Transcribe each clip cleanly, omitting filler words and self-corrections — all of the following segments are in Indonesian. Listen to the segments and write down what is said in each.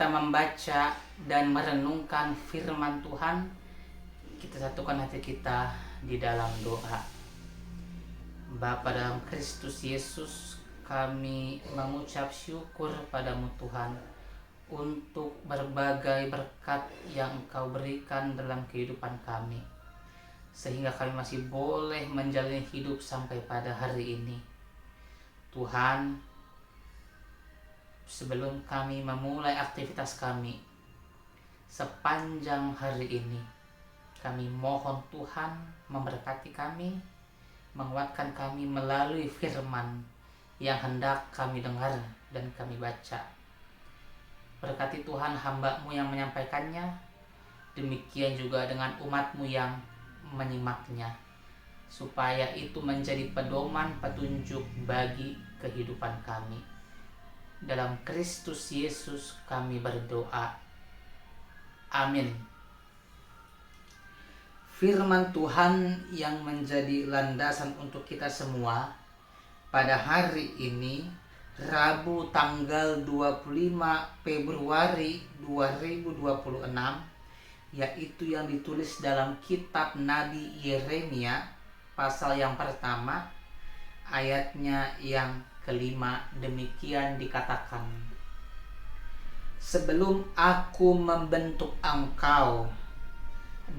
kita membaca dan merenungkan firman Tuhan, kita satukan hati kita di dalam doa. Bapa dalam Kristus Yesus, kami mengucap syukur padamu Tuhan untuk berbagai berkat yang Engkau berikan dalam kehidupan kami, sehingga kami masih boleh menjalani hidup sampai pada hari ini. Tuhan, sebelum kami memulai aktivitas kami sepanjang hari ini, kami mohon Tuhan memberkati kami, menguatkan kami melalui firman yang hendak kami dengar dan kami baca. Berkati Tuhan hamba-Mu yang menyampaikannya, demikian juga dengan umat-Mu yang menyimaknya, supaya itu menjadi pedoman petunjuk bagi kehidupan kami. Dalam Kristus Yesus kami berdoa. Amin. Firman Tuhan yang menjadi landasan untuk kita semua pada hari ini, Rabu tanggal 25 Februari 2026, yaitu yang ditulis dalam kitab Nabi Yeremia pasal yang pertama, ayatnya yang kelima. Demikian dikatakan: sebelum aku membentuk engkau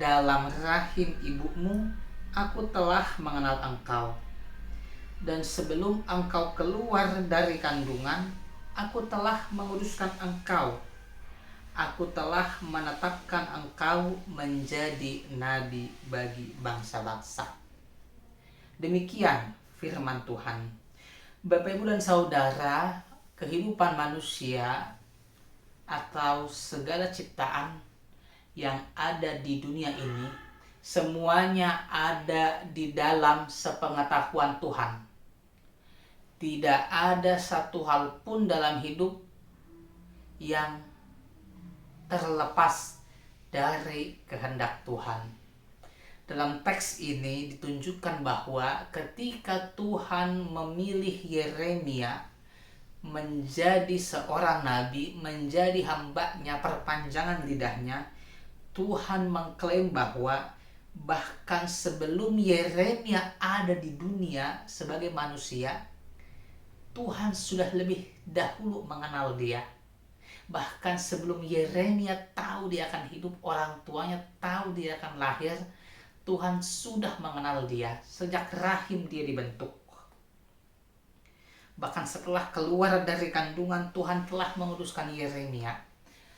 dalam rahim ibumu, aku telah mengenal engkau. Dan sebelum engkau keluar dari kandungan, aku telah menguduskan engkau. Aku telah menetapkan engkau menjadi nabi bagi bangsa-bangsa. Demikian firman Tuhan. Bapak, Ibu, dan Saudara, kehidupan manusia atau segala ciptaan yang ada di dunia ini, semuanya ada di dalam sepengetahuan Tuhan. Tidak ada satu hal pun dalam hidup yang terlepas dari kehendak Tuhan. Dalam teks ini ditunjukkan bahwa ketika Tuhan memilih Yeremia menjadi seorang nabi, menjadi hamba-Nya, perpanjangan lidahnya, Tuhan mengklaim bahwa bahkan sebelum Yeremia ada di dunia sebagai manusia, Tuhan sudah lebih dahulu mengenal dia. Bahkan sebelum Yeremia tahu dia akan hidup, orang tuanya tahu dia akan lahir, Tuhan sudah mengenal dia sejak rahim dia dibentuk. Bahkan setelah keluar dari kandungan, Tuhan telah menguduskan Yeremia.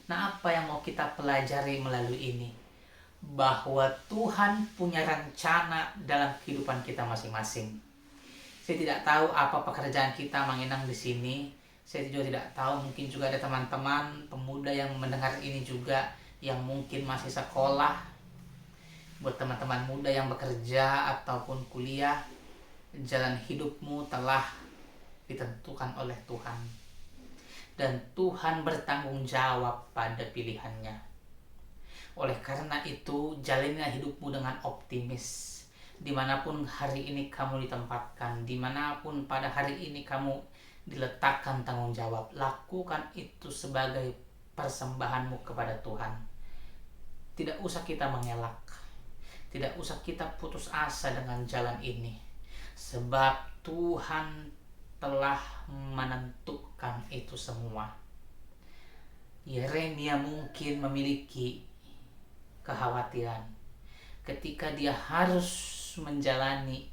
Nah, apa yang mau kita pelajari melalui ini? Bahwa Tuhan punya rencana dalam kehidupan kita masing-masing. Saya tidak tahu apa pekerjaan kita menginang di sini. Saya juga tidak tahu, mungkin juga ada teman-teman pemuda yang mendengar ini juga yang mungkin masih sekolah. Buat teman-teman muda yang bekerja ataupun kuliah, jalan hidupmu telah ditentukan oleh Tuhan. Dan Tuhan bertanggung jawab pada pilihannya. Oleh karena itu, jalanilah hidupmu dengan optimis. Dimanapun hari ini kamu ditempatkan, dimanapun pada hari ini kamu diletakkan tanggung jawab, lakukan itu sebagai persembahanmu kepada Tuhan. Tidak usah kita mengelak, tidak usah kita putus asa dengan jalan ini, sebab Tuhan telah menentukan itu semua. Yeremia mungkin memiliki kekhawatiran ketika dia harus menjalani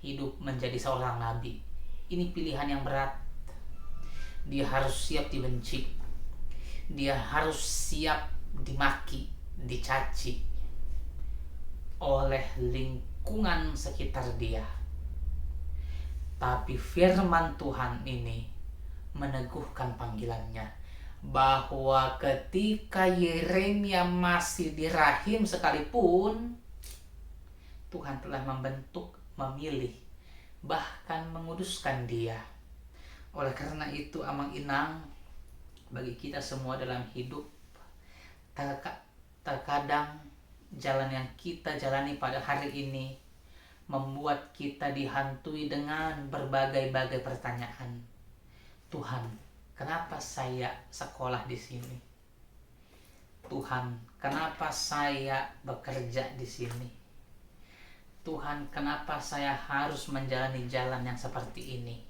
hidup menjadi seorang nabi. Ini pilihan yang berat. Dia harus siap dibenci, dia harus siap dimaki, dicaci oleh lingkungan sekitar dia. Tapi firman Tuhan ini meneguhkan panggilannya, bahwa ketika Yeremia masih di rahim sekalipun, Tuhan telah membentuk, memilih, bahkan menguduskan dia. Oleh karena itu, amang-inang bagi kita semua dalam hidup, terkadang jalan yang kita jalani pada hari ini membuat kita dihantui dengan berbagai-bagai pertanyaan. Tuhan, kenapa saya sekolah di sini? Tuhan, kenapa saya bekerja di sini? Tuhan, kenapa saya harus menjalani jalan yang seperti ini?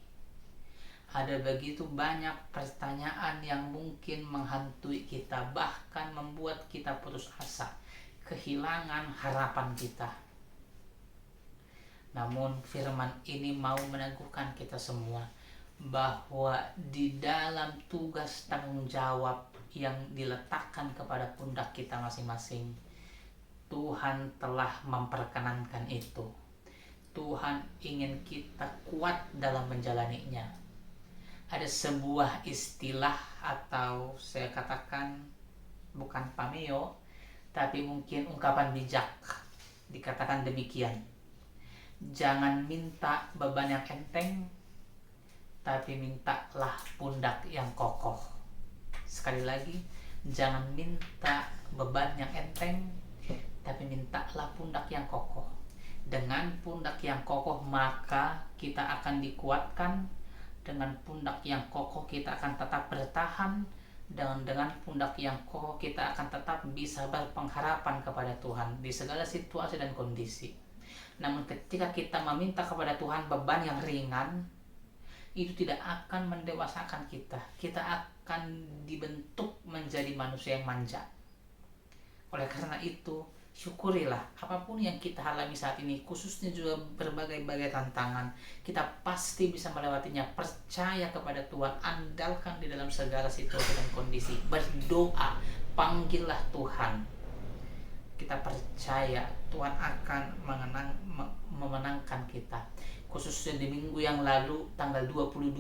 Ada begitu banyak pertanyaan yang mungkin menghantui kita, bahkan membuat kita putus asa, kehilangan harapan kita. Namun firman ini mau meneguhkan kita semua bahwa di dalam tugas tanggung jawab yang diletakkan kepada pundak kita masing-masing, Tuhan telah memperkenankan itu. Tuhan ingin kita kuat dalam menjalaninya. Ada sebuah istilah, atau saya katakan bukan pameo, tapi mungkin ungkapan bijak, dikatakan demikian: jangan minta beban yang enteng, tapi mintalah pundak yang kokoh. Sekali lagi, jangan minta beban yang enteng, tapi mintalah pundak yang kokoh. Dengan pundak yang kokoh maka kita akan dikuatkan. Dengan pundak yang kokoh kita akan tetap bertahan. Dan dengan pundak yang kokoh kita akan tetap bisa berpengharapan kepada Tuhan di segala situasi dan kondisi. Namun ketika kita meminta kepada Tuhan beban yang ringan, itu tidak akan mendewasakan kita. Kita akan dibentuk menjadi manusia yang manja. Oleh karena itu, syukurilah apapun yang kita alami saat ini, khususnya juga berbagai-bagai tantangan, kita pasti bisa melewatinya. Percaya kepada Tuhan, andalkan di dalam segala situasi dan kondisi. Berdoa, panggillah Tuhan. Kita percaya Tuhan akan memenangkan kita. Khususnya di minggu yang lalu, tanggal 22,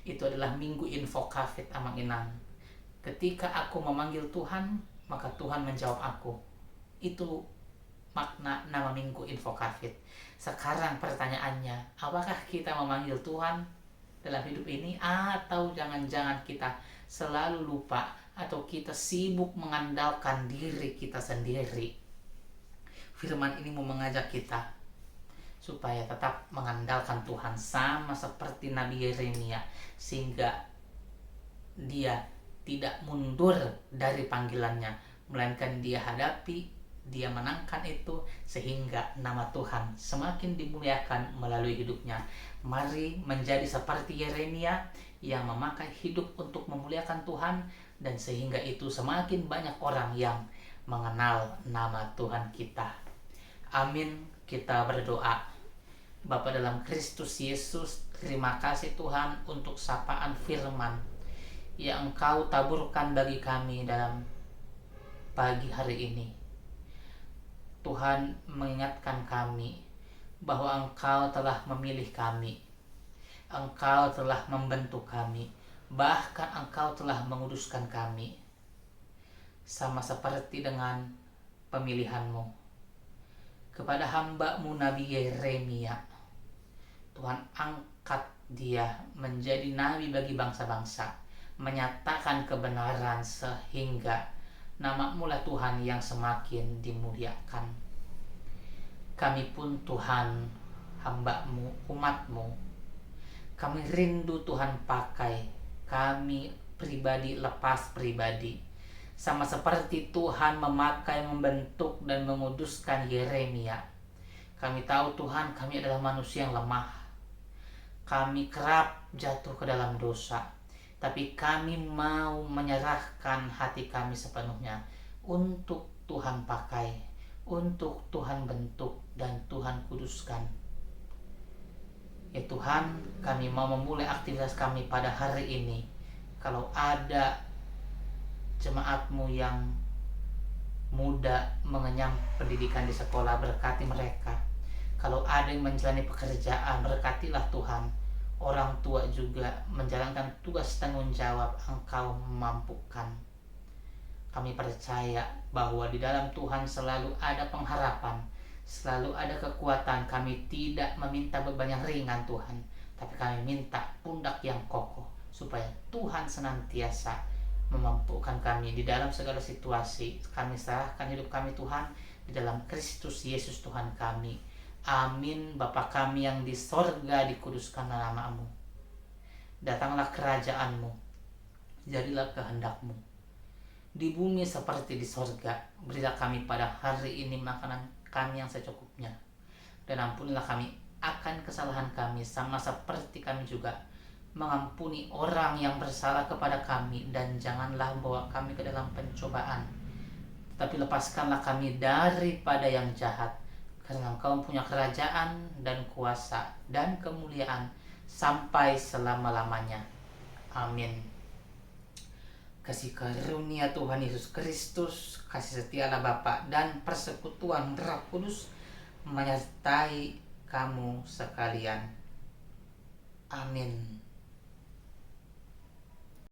itu adalah minggu info Kafit Amang Inang. Ketika aku memanggil Tuhan, maka Tuhan menjawab aku. Itu makna nama minggu info Kafit. Sekarang pertanyaannya, apakah kita memanggil Tuhan dalam hidup ini, atau jangan-jangan kita selalu lupa, atau kita sibuk mengandalkan diri kita sendiri? Firman ini mau mengajak kita supaya tetap mengandalkan Tuhan, sama seperti Nabi Yeremia, sehingga dia tidak mundur dari panggilannya, melainkan dia hadapi, dia menangkan itu, sehingga nama Tuhan semakin dimuliakan melalui hidupnya. Mari menjadi seperti Yeremia yang memakai hidup untuk memuliakan Tuhan, dan sehingga itu semakin banyak orang yang mengenal nama Tuhan kita. Amin. Kita berdoa. Bapa dalam Kristus Yesus, terima kasih Tuhan untuk sapaan firman yang Engkau taburkan bagi kami dalam pagi hari ini. Tuhan mengingatkan kami bahwa Engkau telah memilih kami, Engkau telah membentuk kami, bahkan Engkau telah menguduskan kami. Sama seperti dengan pemilihan-Mu kepada hamba-Mu Nabi Yeremia, Tuhan angkat dia menjadi nabi bagi bangsa-bangsa, menyatakan kebenaran, sehingga nama-Mu lah Tuhan yang semakin dimuliakan. Kami pun Tuhan, hamba-Mu, umat-Mu, kami rindu Tuhan pakai kami pribadi lepas pribadi, sama seperti Tuhan memakai, membentuk, dan menguduskan Yeremia. Kami tahu Tuhan, kami adalah manusia yang lemah. Kami kerap jatuh ke dalam dosa, tapi kami mau menyerahkan hati kami sepenuhnya untuk Tuhan pakai, untuk Tuhan bentuk, dan Tuhan kuduskan. Ya Tuhan, kami mau memulai aktivitas kami pada hari ini. Kalau ada jemaat-Mu yang muda mengenyam pendidikan di sekolah, berkati mereka. Kalau ada yang menjalani pekerjaan, berkatilah Tuhan. Orang tua juga menjalankan tugas tanggung jawab, Engkau memampukan. Kami percaya bahwa di dalam Tuhan selalu ada pengharapan, selalu ada kekuatan. Kami tidak meminta beban yang ringan Tuhan, tapi kami minta pundak yang kokoh, supaya Tuhan senantiasa memampukan kami di dalam segala situasi. Kami serahkan hidup kami Tuhan di dalam Kristus Yesus Tuhan kami. Amin. Bapa kami yang di sorga, dikuduskanlah nama-Mu. Datanglah kerajaan-Mu, jadilah kehendak-Mu di bumi seperti di sorga. Berilah kami pada hari ini makanan kami yang secukupnya. Dan ampunilah kami akan kesalahan kami, sama seperti kami juga mengampuni orang yang bersalah kepada kami. Dan janganlah bawa kami ke dalam pencobaan, tapi lepaskanlah kami daripada yang jahat. Karena Engkau punya kerajaan dan kuasa dan kemuliaan sampai selama-lamanya. Amin. Kasih karunia Tuhan Yesus Kristus, kasih setia Allah Bapa, dan persekutuan Roh Kudus menyertai kamu sekalian. Amin.